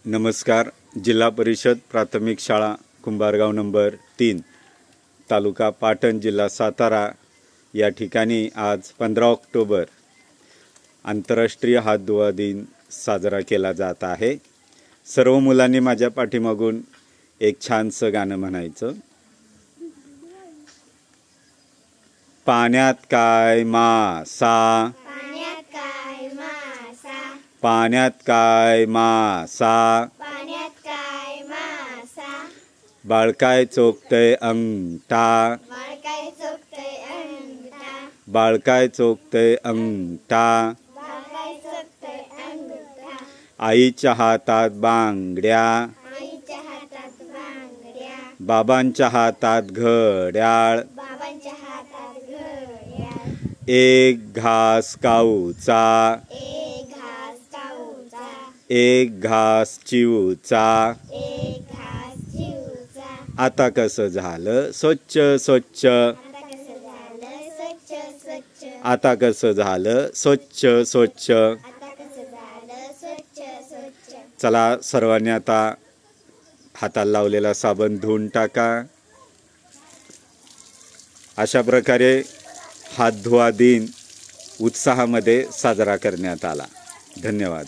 नमस्कार। जिल्हा परिषद प्राथमिक शाळा कुंभारगाव नंबर 3 तालुका पाटण जिल्हा सातारा या ठिकाणी आज 15 ऑक्टोबर आंतरराष्ट्रीय हात धुवा दिन साजरा केला जात आहे। सर्व मुलांनी माझ्या पाठीमागून एक छानसं गाणं म्हणायचं। पाण्यात काय मासा, पाण्यात काय मासा, पाण्यात काय मासा, पाण्यात काय मासा, बाळकाय चोखतय अंगठा, बाळकाय चोखतय अंगठा, बाळकाय चोखतय अंगठा, बाळकाय चोखतय अंगठा, आईच्या हातात बांगड्या, आईच्या हातात बांगड्या, बाबांच्या हातात घड्याळ, बाबांच्या हातात घड्याळ, एक घास काऊचा, एक घास काऊचा, एक घास चिवचा, एक घास चिवचा, आता कसं झालं स्वच्छ स्वच्छ, आता कसं झालं स्वच्छ स्वच्छ, आता कसं झालं स्वच्छ स्वच्छ। आता कसं झालं स्वच्छ स्वच्छ। चला सर्वांनी आता हाताला लावलेला साबण धुवून टाका। अशा प्रकारे हात धुवा दिन उत्साहामध्ये साजरा करण्यात आला। धन्यवाद।